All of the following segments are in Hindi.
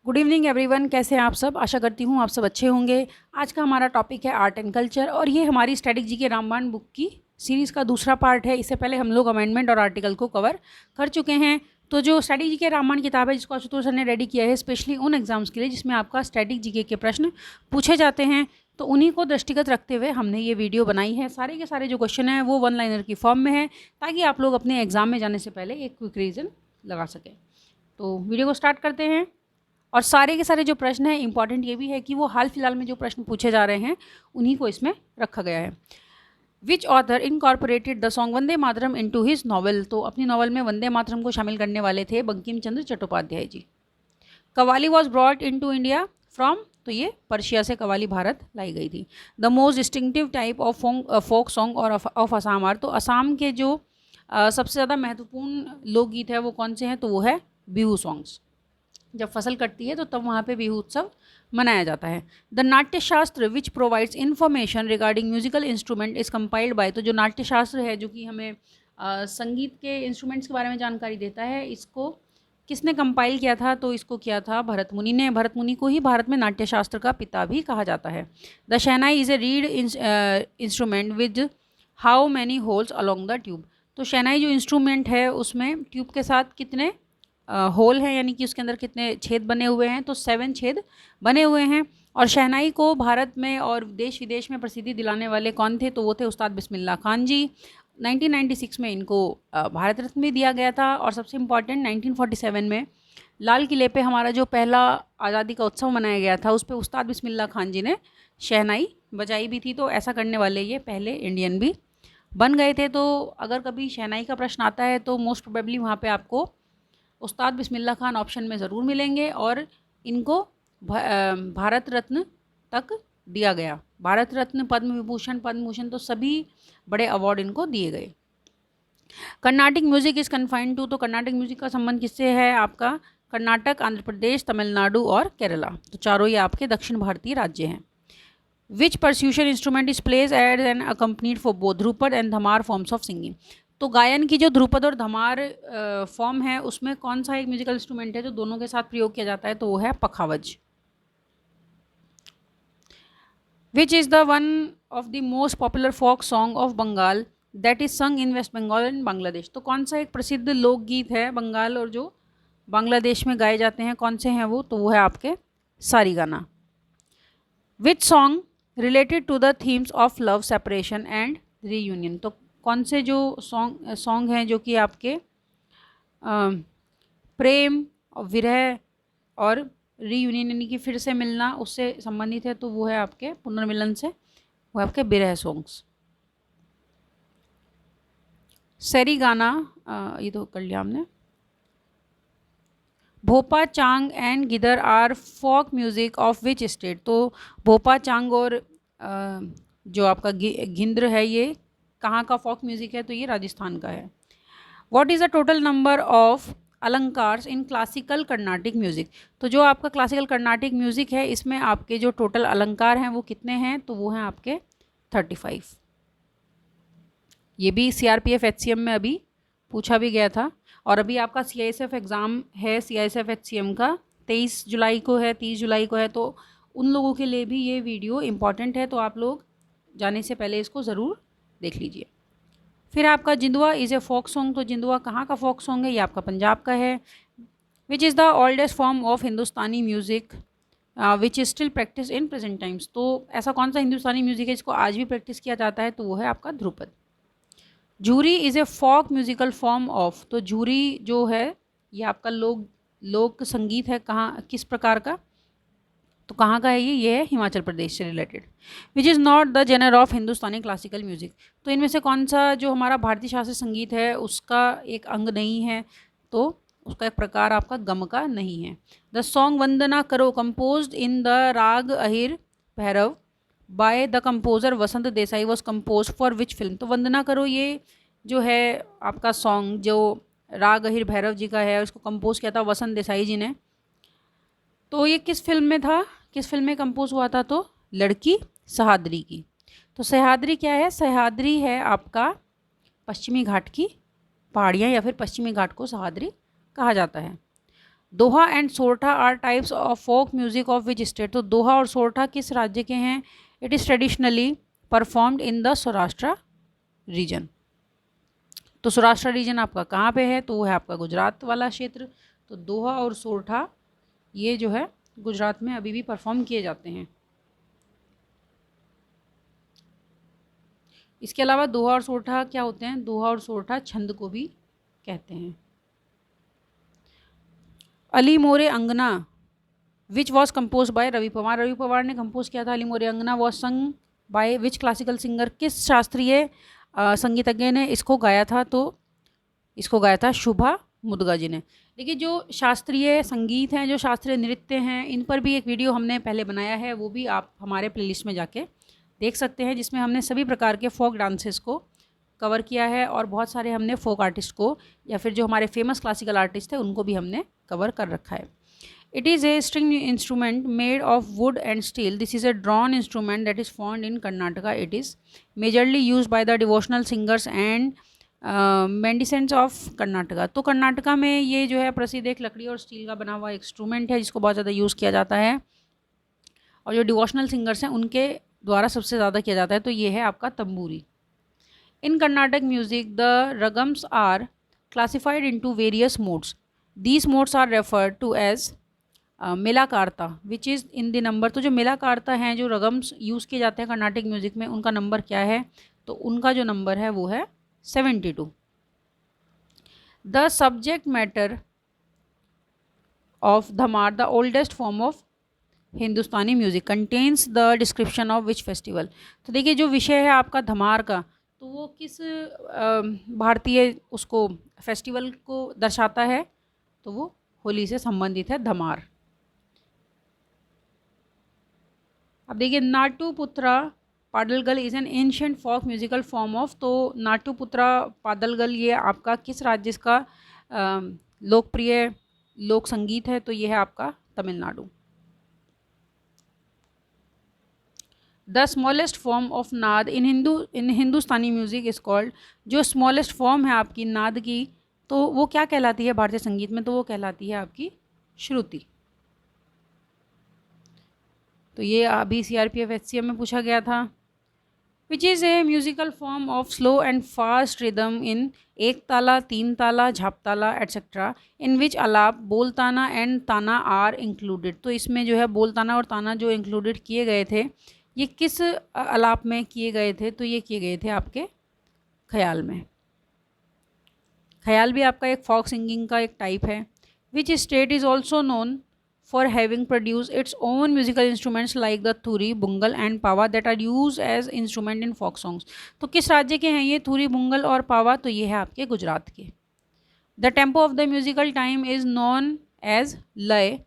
गुड इवनिंग एवरीवन, कैसे हैं आप सब। आशा करती हूँ आप सब अच्छे होंगे। आज का हमारा टॉपिक है आर्ट एंड कल्चर और ये हमारी स्टैटिक जी के रामबाण बुक की सीरीज़ का दूसरा पार्ट है। इससे पहले हम लोग अमेंडमेंट और आर्टिकल को कवर कर चुके हैं। तो जो स्टैटिक जी के रामबाण किताब है जिसको आशुतोष सर ने रेडी किया है स्पेशली उन एग्जाम्स के लिए जिसमें आपका स्टैटिक जी के प्रश्न पूछे जाते हैं, तो उन्हीं को दृष्टिगत रखते हुए हमने ये वीडियो बनाई है। सारे के सारे जो क्वेश्चन हैं वो वन लाइनर की फॉर्म में है ताकि आप लोग अपने एग्जाम में जाने से पहले एक क्विक रिविजन लगा सकें। तो वीडियो को स्टार्ट करते हैं। और सारे के सारे जो प्रश्न हैं इंपॉर्टेंट ये भी है कि वो हाल फिलहाल में जो प्रश्न पूछे जा रहे हैं उन्हीं को इसमें रखा गया है। विच author incorporated the song Vande Mataram into his novel, तो अपनी नॉवल में वंदे मातरम को शामिल करने वाले थे Bankim Chandra Chattopadhyay ji. Qawwali was brought into India from, तो ये पर्शिया से कवाली भारत लाई गई थी। The most distinctive type of folk song और ऑफ असम आर, तो असम के जो सबसे ज़्यादा महत्वपूर्ण लोकगीत है वो कौन से हैं, तो वो है बिहू सॉन्ग्स। जब फसल कटती है तो तब वहाँ पे बिहू उत्सव मनाया जाता है। द नाट्य शास्त्र which provides information regarding musical instrument is compiled bye, तो जो नाट्य शास्त्र है जो कि हमें संगीत के इंस्ट्रूमेंट्स के बारे में जानकारी देता है, इसको किसने कंपाइल किया था, तो इसको किया था भरत मुनि ने। भरत मुनि को ही भारत में नाट्य शास्त्र का पिता भी कहा जाता है। The shehnai is A read instrument with how many holes along the tube, तो शहनाई जो इंस्ट्रूमेंट है उसमें ट्यूब के साथ कितने होल हैं, यानी कि उसके अंदर कितने छेद बने हुए हैं, तो 7 छेद बने हुए हैं। और शहनाई को भारत में और देश विदेश में प्रसिद्धि दिलाने वाले कौन थे, तो वो थे उस्ताद बिस्मिल्लाह खान जी। 1996 में इनको भारत रत्न भी दिया गया था। और सबसे इम्पॉर्टेंट 1947 में लाल किले पे हमारा जो पहला आज़ादी का उत्सव मनाया गया था उस पर उस्ताद बिस्मिल्लाह खान जी ने शहनाई बजाई भी थी। तो ऐसा करने वाले ये पहले इंडियन भी बन गए थे। तो अगर कभी शहनाई का प्रश्न आता है तो मोस्ट प्रोबेबली वहाँ पे आपको उस्ताद बिस्मिल्लाह खान ऑप्शन में ज़रूर मिलेंगे और इनको भारत रत्न तक दिया गया। भारत रत्न, पद्म विभूषण, पद्म भूषण, तो सभी बड़े अवार्ड इनको दिए गए। Carnatic music is confined to, तो कर्नाटिक म्यूजिक का संबंध किससे है आपका, कर्नाटक, आंध्र प्रदेश, तमिलनाडु और केरला, तो चारों ये आपके दक्षिण भारतीय राज्य हैं। Which percussion instrument is plays as an accompanied for both dhrupad and dhamar forms of singing, तो गायन की जो ध्रुपद और धमार फॉर्म है उसमें कौन सा एक म्यूजिकल इंस्ट्रूमेंट है जो दोनों के साथ प्रयोग किया जाता है, तो वो है pakhawaj. Which is the one of the most popular folk song of Bengal that is sung in West Bengal and Bangladesh, तो कौन सा एक प्रसिद्ध लोकगीत है बंगाल और जो बांग्लादेश में गाए जाते हैं, कौन से हैं वो, तो वो है आपके सारी गाना। Which song related to the themes of love, separation and reunion, तो कौन से जो सॉन्ग हैं जो कि आपके प्रेम और विरह और रीयूनियन यानी कि फिर से मिलना उससे संबंधित है, तो वो है आपके पुनर्मिलन से, वो है आपके बिरह सॉन्ग्स। सैरी गाना ये तो कर लिया हमने। Bhopa, Chang and Gidar are folk music of which state, तो भोपा, चांग और जो आपका गिंद्र है ये कहाँ का फोक म्यूजिक है, तो ये राजस्थान का है। What is the total number of alankars in classical Carnatic music, तो जो आपका क्लासिकल कर्नाटिक म्यूज़िक है इसमें आपके जो टोटल अलंकार हैं वो कितने हैं, तो वो हैं आपके 35। ये भी CRPF HCM में अभी पूछा भी गया था। और अभी आपका CISF एग्ज़ाम है, CISF HCM का 23 जुलाई को है, 30 जुलाई को है, तो उन लोगों के लिए भी ये वीडियो इम्पॉर्टेंट है, तो आप लोग जाने से पहले इसको ज़रूर देख लीजिए। फिर आपका जिंदुआ इज़ ए फोक सॉन्ग, तो जिंदुआ कहाँ का फोक सॉन्ग है, ये आपका पंजाब का है। विच is the oldest form of Hindustani music which is still practice in present times, तो ऐसा कौन सा हिंदुस्तानी म्यूज़िक है जिसको आज भी प्रैक्टिस किया जाता है, तो वो है आपका dhrupad. Jhuri is a folk musical form of, तो झूरी जो है ये आपका लोक संगीत है, कहाँ किस प्रकार का, तो कहाँ का है ये है हिमाचल प्रदेश से related. Which is not the genre of Hindustani classical music, तो इनमें से कौन सा जो हमारा भारतीय शास्त्रीय संगीत है उसका एक अंग नहीं है, तो उसका एक प्रकार आपका गम का नहीं है। द सॉन्ग वंदना करो कंपोज्ड इन द राग Ahir Bhairav by the composer Vasant Desai was compose for which film, तो वंदना करो ये जो है आपका सॉन्ग जो राग अहिर भैरव जी का है उसको कंपोज किया था वसंत देसाई जी ने, तो ये किस फिल्म में था, किस फिल्म में कंपोज हुआ था, तो लड़की सह्याद्री की। तो सह्याद्री क्या है, सह्याद्री है आपका पश्चिमी घाट की पहाड़ियाँ या फिर पश्चिमी घाट को सह्याद्री कहा जाता है। Doha and sortha are types of folk music of which state? तो दोहा और सोरठा किस राज्य के हैं? It is traditionally performed in the Saurashtra region. तो सौराष्ट्र रीजन आपका कहाँ पे है? तो वो है आपका गुजरात वाला क्षेत्र। तो दोहा और सोरठा ये जो है गुजरात में अभी भी परफॉर्म किए जाते हैं। इसके अलावा दोहा और सोरठा क्या होते हैं? दोहा और सोरठा छंद को भी कहते हैं। Ali More Angana which was compose by Ravi Pawar? Ravi Pawar ने कंपोज किया था अली मोरे अंगना। Was sung by which classical singer? किस शास्त्रीय संगीतज्ञ ने इसको गाया था? तो इसको गाया था शुभा मुदगा जी ने। देखिए जो शास्त्रीय संगीत हैं, जो शास्त्रीय नृत्य हैं, इन पर भी एक वीडियो हमने पहले बनाया है, वो भी आप हमारे प्लेलिस्ट में जाके देख सकते हैं, जिसमें हमने सभी प्रकार के फोक डांसेस को कवर किया है और बहुत सारे हमने फोक आर्टिस्ट को या फिर जो हमारे फेमस क्लासिकल आर्टिस्ट थे उनको भी हमने कवर कर रखा है। It is a string instrument made of wood and steel. This is a drone instrument that is found in Karnataka. It is majorly use by the devotional singers and mendicants of Karnataka. तो कर्नाटका में ये जो है प्रसिद्ध एक लकड़ी और स्टील का बना हुआ इंस्ट्रूमेंट है जिसको बहुत ज़्यादा यूज़ किया जाता है और जो डिवोशनल सिंगर्स हैं उनके द्वारा सबसे ज़्यादा किया जाता है। तो ये है आपका tamburi. In Carnatic music the ragams are classified into various modes. These modes are referred to as melakarta which is in the number. तो जो मेलाकार्ता हैं, जो रगम्स यूज़ किए जाते हैं कर्नाटक म्यूज़िक में, उनका नंबर क्या है? तो उनका जो नंबर है वो है 72। The subject matter of dhamar, the oldest form of Hindustani music, contains the description of which festival. तो देखिए जो विषय है आपका धमार का, तो वो किस भारतीय उसको फेस्टिवल को दर्शाता है? तो वो होली से संबंधित है धमार। अब देखिए Nattupura Paadalgal is an ancient folk musical form of. तो नाटुपुत्रा पाडलगल ये आपका किस राज्य का लोकप्रिय लोक संगीत है? तो ये है आपका Tamil Nadu. The smallest form of नाद इन हिंदुस्तानी म्यूजिक इज कॉल्ड। जो स्मॉलेस्ट फॉर्म है आपकी नाद की, तो वो क्या कहलाती है भारतीय संगीत में? तो वो कहलाती है आपकी श्रुति। तो ये अभी CRPF HCM में पूछा गया था। Which is a musical form of slow and fast rhythm इन एक ताला, तीन ताला, झापताला एट्सेट्रा, इन विच आलाप, बोलताना एंड ताना आर इंक्लूडेड। तो इसमें जो है बोलताना और ताना जो इंक्लूडेड किए गए थे, ये किस आलाप में किए गए थे? तो ये किए गए थे आपके ख्याल में। ख्याल भी आपका एक फोक सिंगिंग का एक टाइप है। Which state is also known for having produced its own musical instruments like the thuri, bungal and pawa that are used as instrument in folk songs। तो किस राज्य के हैं ये थुरी, बुंगल और पावा? तो ये है आपके गुजरात के। The tempo of the musical time is known as लय।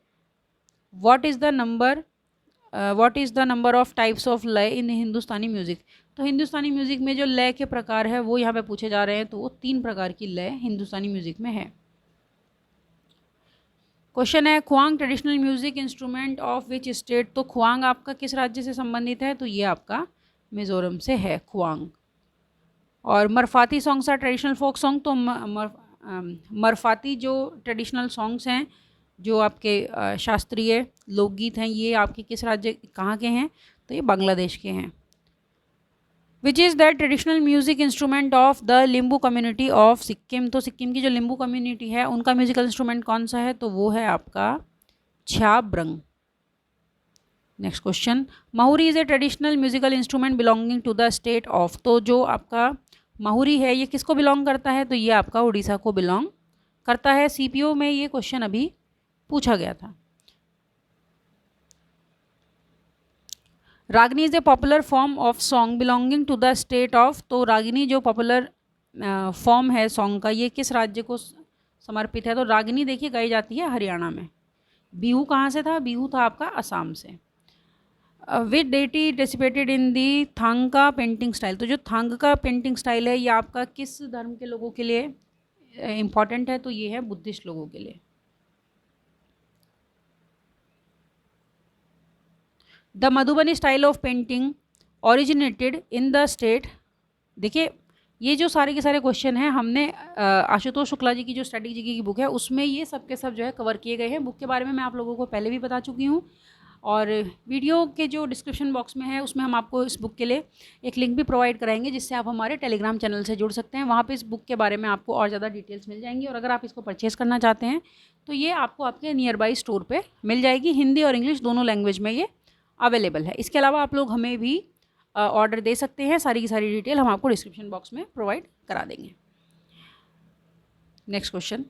What is the number of types of लय in हिंदुस्तानी म्यूजिक? तो हिंदुस्तानी म्यूजिक में जो लय के प्रकार है वो यहाँ पे पूछे जा रहे हैं। तो वो 3 प्रकार की लय हिंदुस्तानी म्यूजिक में है। क्वेश्चन है Khuang traditional music instrument of which state? तो ख्वांग आपका किस राज्य से संबंधित है? तो ये आपका मिज़ोरम से है ख्वांग। और Marfati songs are traditional folk song. तो मरफाती जो ट्रेडिशनल सॉन्ग्स हैं, जो आपके शास्त्रीय लोकगीत हैं, ये आपके किस राज्य कहाँ के हैं? तो ये बांग्लादेश के हैं। विच is the traditional music instrument of the Limbu community of Sikkim? तो सिक्किम की जो लिम्बू कम्युनिटी है उनका म्यूजिकल इंस्ट्रूमेंट कौन सा है? तो वो है आपका Chyabrung. Next question, Mahuri is a traditional musical instrument belonging to the state of. तो जो आपका माहुरी है ये किसको बिलोंग करता है? तो ये आपका उड़ीसा को बिलोंग करता है। CPO में ये क्वेश्चन अभी पूछा गया था। Ragni is a popular form of song belonging to the state of. तो रागिनी जो पॉपुलर फॉर्म है सॉन्ग का, ये किस राज्य को समर्पित है? तो रागिनी देखिए गाई जाती है हरियाणा में। बिहू कहाँ से था? बिहू था आपका असम से। With deity dissipated in the Thang painting style. तो जो थांग का पेंटिंग स्टाइल है ये आपका किस धर्म के लोगों के लिए इम्पॉर्टेंट है? तो ये है बुद्धिस्ट लोगों के लिए। The Madhubani style of painting originated in the state. देखिए ये जो सारे के सारे क्वेश्चन हैं हमने आशुतोष शुक्ला जी की जो स्टैटिक जीके की बुक है उसमें ये सब के सब जो है कवर किए गए हैं। बुक के बारे में मैं आप लोगों को पहले भी बता चुकी हूँ, और वीडियो के जो डिस्क्रिप्शन बॉक्स में है उसमें हम आपको इस बुक के लिए एक लिंक भी प्रोवाइड कराएंगे, जिससे आप हमारे टेलीग्राम चैनल से जुड़ सकते हैं। वहाँ पे इस बुक के बारे में आपको और ज़्यादा डिटेल्स मिल जाएंगी, और अगर आप इसको परचेज़ करना चाहते हैं तो ये आपको आपके नियर बाई स्टोर पे मिल जाएगी। हिंदी और इंग्लिश दोनों लैंग्वेज में ये अवेलेबल है। इसके अलावा आप लोग हमें भी ऑर्डर दे सकते हैं। सारी की सारी डिटेल हम आपको डिस्क्रिप्शन बॉक्स में प्रोवाइड करा देंगे। Next question,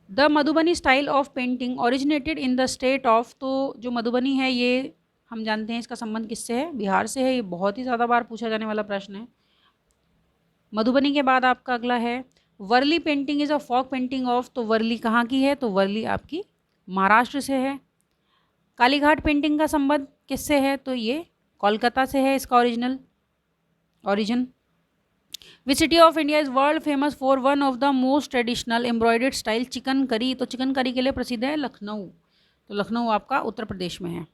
the Madhubani style of painting originated in the state of. तो जो मधुबनी है ये हम जानते हैं इसका संबंध किससे है, बिहार से है। ये बहुत ही ज़्यादा बार पूछा जाने वाला प्रश्न है। मधुबनी के बाद आपका अगला है Warli painting is a folk painting of. तो वर्ली कहाँ की है, तो वर्ली आपकी महाराष्ट्र से है। कालीघाट पेंटिंग का संबंध किससे है, तो ये कोलकाता से है इसका origin. Which city of India is world famous for one of the most traditional embroidered style chicken curry. तो चिकन करी के लिए प्रसिद्ध है लखनऊ। तो लखनऊ आपका उत्तर प्रदेश में है,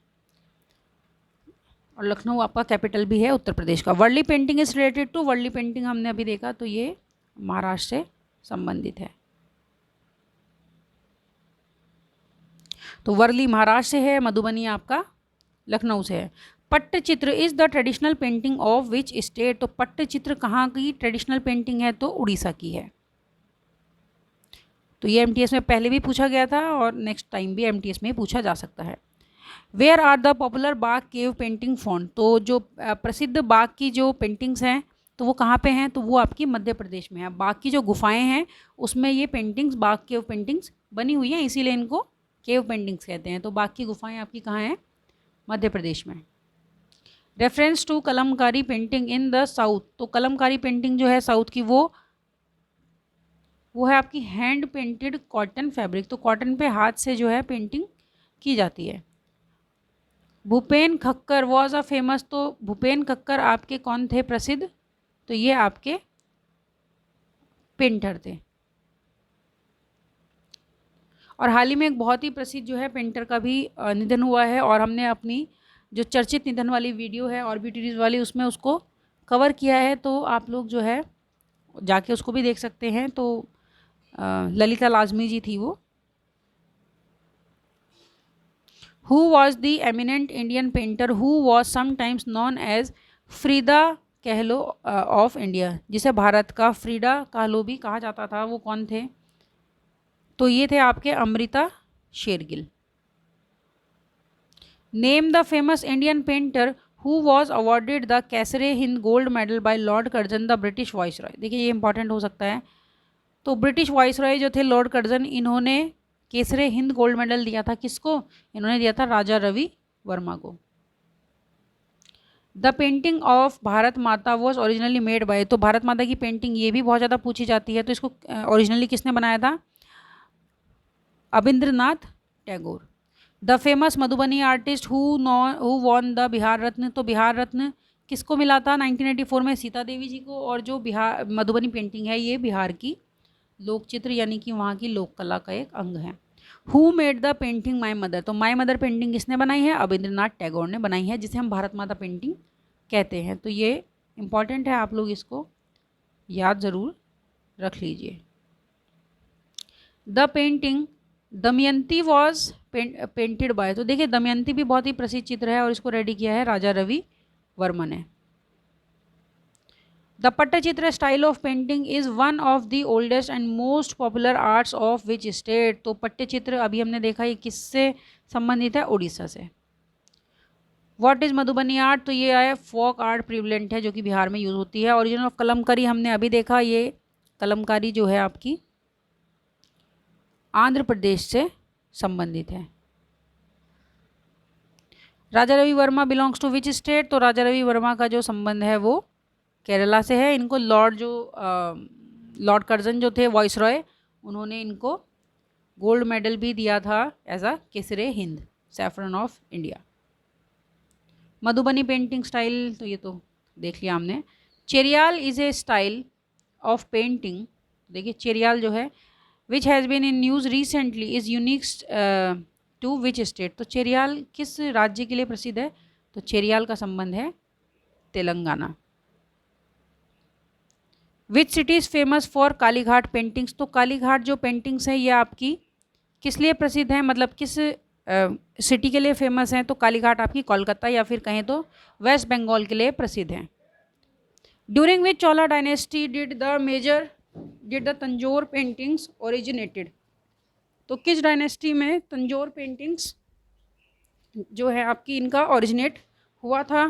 और लखनऊ आपका कैपिटल भी है उत्तर प्रदेश का। Warli painting is related to, Warli painting हमने अभी देखा तो ये महाराष्ट्र से संबंधित है। तो वर्ली महाराष्ट्र से है, मधुबनी आपका लखनऊ से है। Pattachitra is the traditional painting of which state. तो पट्टचित्र कहाँ की ट्रेडिशनल पेंटिंग है, तो उड़ीसा की है। तो ये एमटीएस में पहले भी पूछा गया था, और नेक्स्ट टाइम भी एमटीएस में पूछा जा सकता है। Where are the popular Bagh cave painting found. तो जो प्रसिद्ध बाग की जो पेंटिंग्स हैं तो वो कहाँ पे हैं, तो वो आपकी मध्य प्रदेश में है। बाग की जो गुफाएं हैं उसमें ये पेंटिंग्स, बाग केव पेंटिंग्स बनी हुई हैं, इसीलिए इनको केव पेंटिंग्स कहते हैं। तो बाग की गुफाएं आपकी कहाँ हैं, मध्य प्रदेश में। Reference to Kalamkari painting in the south. तो कलमकारी पेंटिंग जो है साउथ की वो है आपकी हैंड पेंटेड कॉटन फैब्रिक। तो कॉटन पे हाथ से जो है पेंटिंग की जाती है। Bhupen Khakhar was a famous. तो भूपेन खक्कर आपके कौन थे प्रसिद्ध, तो ये आपके पेंटर थे। और हाल ही में एक बहुत ही प्रसिद्ध जो है पेंटर का भी निधन हुआ है, और हमने अपनी जो चर्चित निधन वाली वीडियो है ऑर्बिटरीज वाली उसमें उसको कवर किया है। तो आप लोग जो है जाके उसको भी देख सकते हैं। तो ललिता लाजमी जी थी वो। Who was the eminent Indian painter who was sometimes known as Frida Kahlo of India. जिसे भारत का फ्रीडा कहलो भी कहा जाता था, वो कौन थे, तो ये थे आपके Amrita Shergil. Name the famous Indian painter who was awarded the Kaisare Hind gold medal by Lord Curzon the British viceroy. देखिए ये इंपॉर्टेंट हो सकता है। तो ब्रिटिश वाइसरॉय जो थे लॉर्ड कर्जन, इन्होंने केसरे हिंद गोल्ड मेडल दिया था किसको, इन्होंने दिया था राजा रवि वर्मा को। द पेंटिंग ऑफ भारत माता वॉज ओरिजिनली मेड बाय। तो भारत माता की पेंटिंग ये भी बहुत ज़्यादा पूछी जाती है। तो इसको ओरिजिनली किसने बनाया था, Abindranath Tagore. The famous Madhubani artist who won the Bihar Ratna. तो बिहार रत्न किसको मिला था 1984 में, सीता देवी जी को। और जो बिहार मधुबनी पेंटिंग है ये बिहार की लोक चित्र यानी कि वहाँ की लोक कला का एक अंग है। Who made the painting my mother. तो माई मदर पेंटिंग किसने बनाई है, अबिंद्रनाथ टैगोर ने बनाई है, जिसे हम भारत माता पेंटिंग कहते हैं। तो ये इम्पॉर्टेंट है, आप लोग इसको याद ज़रूर रख लीजिए। The painting Damayanti was painted bye. तो देखिए दमयंती भी बहुत ही प्रसिद्ध चित्र है, और इसको रेडी किया है राजा रवि वर्मा ने। The Pattachitra style of painting is one of the oldest and most popular arts of which state. तो पट्टचित्र अभी हमने देखा ये किससे संबंधित है, उड़ीसा से। What is Madhubani art. तो ये है फोक आर्ट प्रिवलेंट है जो कि बिहार में यूज़ होती है। ओरिजिन ऑफ कलमकारी हमने अभी देखा, ये कलमकारी जो है आपकी आंध्र प्रदेश से संबंधित है। Raja Ravi Varma belongs to which state. तो राजा रवि वर्मा का जो संबंध है वो केरला से है। इनको लॉर्ड कर्जन जो थे वाइसरॉय, उन्होंने इनको गोल्ड मेडल भी दिया था as a Kesare Hind, saffron of India. Madhubani painting style तो ये तो देख लिया हमने। Cheriyal is a style of painting. देखिए चेरियाल जो है which has been in news recently is unique to which state. तो चेरियाल किस राज्य के लिए प्रसिद्ध है, तो चेरियाल का संबंध है Telangana. Which city is famous for Kalighat paintings. तो कालीघाट जो पेंटिंग्स हैं ये आपकी किस लिए प्रसिद्ध हैं, मतलब किस सिटी के लिए फेमस हैं। तो कालीघाट आपकी कोलकाता या फिर कहें तो वेस्ट बंगाल के लिए प्रसिद्ध हैं। During which Chola dynasty did the Tanjore paintings originated. तो किस डायनेस्टी में तंजौर पेंटिंग्स जो है आपकी इनका ओरिजिनेट हुआ था।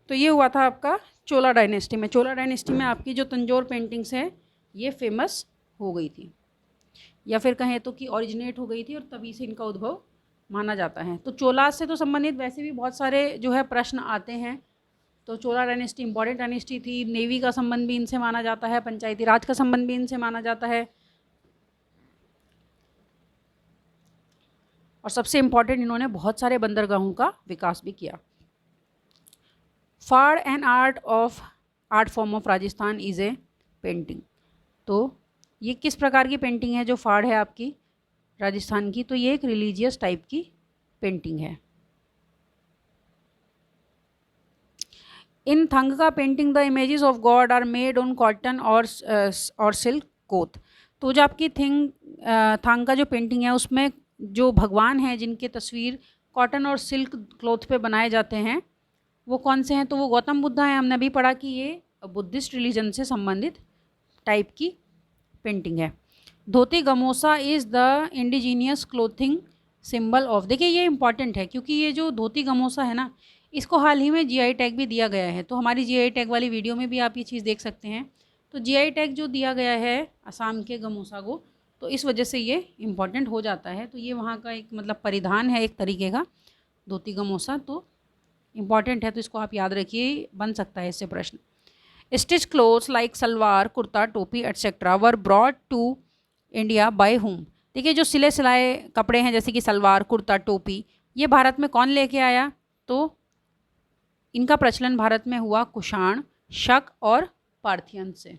तो ये हुआ था आपका चोला डायनेस्टी में। चोला डायनेस्टी में आपकी जो तंजौर पेंटिंग्स है ये फेमस हो गई थी, या फिर कहें तो कि ओरिजिनेट हो गई थी और तभी से इनका उद्भव माना जाता है। तो चोला से तो संबंधित वैसे भी बहुत सारे जो है प्रश्न आते हैं। तो चोला डायनेस्टी इंपॉर्टेंट डायनेस्टी थी। नेवी का संबंध भी इनसे माना जाता है, पंचायती राज का संबंध भी इनसे माना जाता है, और सबसे इम्पॉर्टेंट इन्होंने बहुत सारे बंदरगाहों का विकास भी किया। फाड़ and art form of Rajasthan is a painting. तो ये किस प्रकार की पेंटिंग है जो फाड़ है आपकी राजस्थान की। तो ये एक रिलीजियस टाइप की पेंटिंग है। In Thangka painting the images of God are made on cotton और सिल्क कोथ। तो जो आपकी थंग का जो पेंटिंग है उसमें जो भगवान हैं जिनके तस्वीर कॉटन और सिल्क क्लॉथ पे बनाए जाते हैं वो कौन से हैं। तो वो गौतम बुद्धा हैं। हमने अभी पढ़ा कि ये बुद्धिस्ट रिलीजन से संबंधित टाइप की पेंटिंग है। Dhoti gamosa is the indigenous clothing symbol of. देखिए ये इंपॉर्टेंट है क्योंकि ये जो धोती गमोसा है ना इसको हाल ही में जीआई टैग भी दिया गया है। तो हमारी जीआई टैग वाली वीडियो में भी आप ये चीज़ देख सकते हैं। तो जीआई टैग जो दिया गया है असम के गमोसा को, तो इस वजह से ये इम्पॉर्टेंट हो जाता है। तो ये वहाँ का एक मतलब परिधान है एक तरीके का धोती गमोसा, तो इम्पॉर्टेंट है। तो इसको आप याद रखिए, बन सकता है इससे प्रश्न। Stitch clothes like salwar kurta topi etcetera were brought to India by home. देखिए जो सिले सिलाए कपड़े हैं जैसे कि सलवार कुर्ता टोपी ये भारत में कौन लेके आया। तो इनका प्रचलन भारत में हुआ कुषाण, शक और पार्थियन से।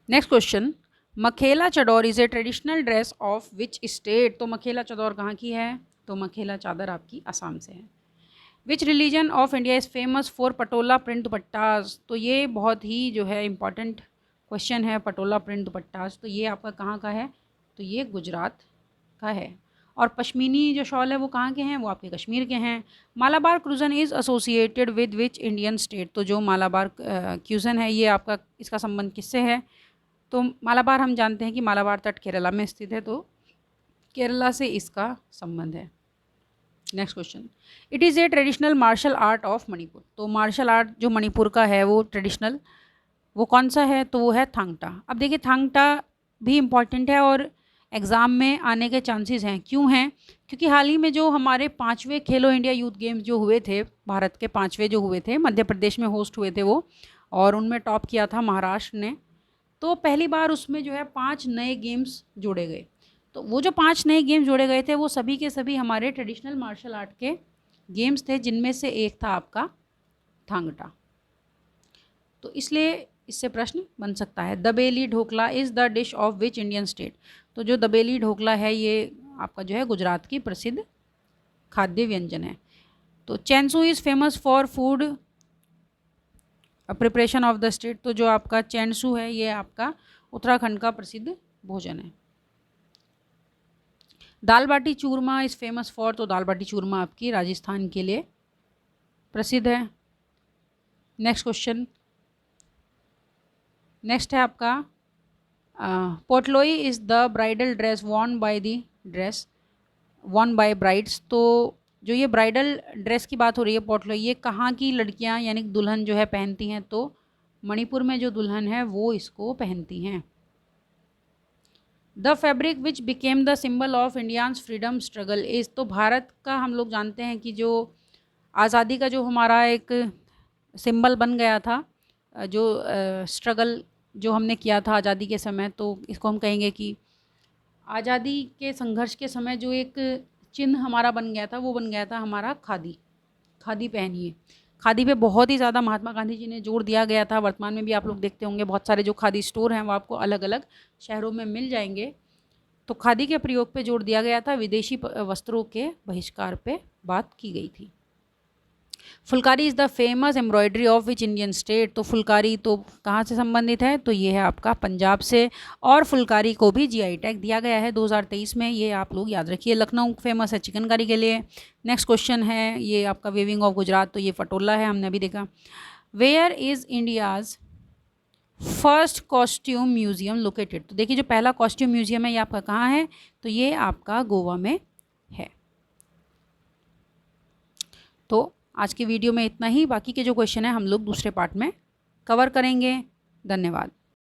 Next question, Mekhela Chador is a traditional dress of which state. तो मखेला चदौर कहाँ की है। तो मखेला चादर आपकी असम से है। Which religion of India is famous for Patola print dupattas. तो ये बहुत ही जो है इम्पॉर्टेंट क्वेश्चन है, पटोला प्रिंट दुपट्टास। तो ये आपका कहाँ का है। तो ये गुजरात का है। और पश्मीनी जो शॉल है वो कहाँ के हैं, वो आपके कश्मीर के हैं। Malabar cuisine is associated with which Indian state. तो जो मालाबार क्यूजन है ये आपका इसका संबंध किससे है। तो मालाबार हम जानते हैं कि मालाबार तट केरला में स्थित है, तो केरला से इसका संबंध है। Next question, it is a traditional martial art of Manipur. तो मार्शल आर्ट जो मणिपुर का है वो ट्रेडिशनल वो कौन सा है। तो वो है थांगटा। अब देखिए थांगटा भी इम्पॉर्टेंट है और एग्ज़ाम में आने के चांसेस हैं। क्यों हैं, क्योंकि हाल ही में जो हमारे 5वें खेलो इंडिया यूथ गेम्स जो हुए थे, भारत के 5वें जो हुए थे, मध्य प्रदेश में होस्ट हुए थे वो, और उनमें टॉप किया था महाराष्ट्र ने। तो पहली बार उसमें जो है 5 नए गेम्स जोड़े गए। तो वो जो 5 नए गेम्स जोड़े गए थे वो सभी के सभी हमारे ट्रेडिशनल मार्शल आर्ट के गेम्स थे, जिनमें से एक था आपका थांगटा। तो इसलिए इससे प्रश्न बन सकता है। Dabeli dhokla is the dish of which Indian state. तो जो दबेली ढोकला है ये आपका जो है गुजरात की प्रसिद्ध खाद्य व्यंजन है। तो Chainsoo is famous for food preparation of the state. तो जो आपका चैनसू है ये आपका उत्तराखंड का प्रसिद्ध भोजन है। दाल बाटी चूरमा इज़ फेमस फॉर। तो दाल बाटी चूरमा आपकी राजस्थान के लिए प्रसिद्ध है। नेक्स्ट क्वेश्चन, नेक्स्ट है आपका Potloi is the bridal dress Warne bye brides. तो जो ये ब्राइडल ड्रेस की बात हो रही है पोटलोई, ये कहाँ की लड़कियाँ यानी दुल्हन जो है पहनती हैं। तो मणिपुर में जो दुल्हन है वो इसको पहनती हैं। The fabric which became the symbol of India's freedom struggle is. तो भारत का हम लोग जानते हैं कि जो आज़ादी का जो हमारा एक सिंबल बन गया था, जो स्ट्रगल जो हमने किया था आज़ादी के समय, तो इसको हम कहेंगे कि आज़ादी के संघर्ष के समय जो एक चिन्ह हमारा बन गया था वो बन गया था हमारा खादी। खादी पहनिए। खादी पे बहुत ही ज़्यादा महात्मा गांधी जी ने जोर दिया गया था। वर्तमान में भी आप लोग देखते होंगे बहुत सारे जो खादी स्टोर हैं वो आपको अलग अलग शहरों में मिल जाएंगे। तो खादी के प्रयोग पे जोर दिया गया था। विदेशी वस्त्रों के बहिष्कार पे बात की गई थी। Phulkari is the famous embroidery of which Indian state. तो फुलकारी तो कहाँ से संबंधित है, तो ये है आपका पंजाब से। और फुलकारी को भी जीआई टैग दिया गया है 2023 में, ये आप लोग याद रखिए। लखनऊ फेमस है चिकनकारी के लिए। नेक्स्ट क्वेश्चन है ये आपका वेविंग ऑफ गुजरात, तो ये पटोला है, हमने अभी देखा। Where is India's first costume museum located. तो देखिए जो पहला कॉस्ट्यूम म्यूजियम है ये आपका कहाँ है, तो ये आपका गोवा में है। तो आज की वीडियो में इतना ही, बाकी के जो क्वेश्चन है हम लोग दूसरे पार्ट में कवर करेंगे। धन्यवाद।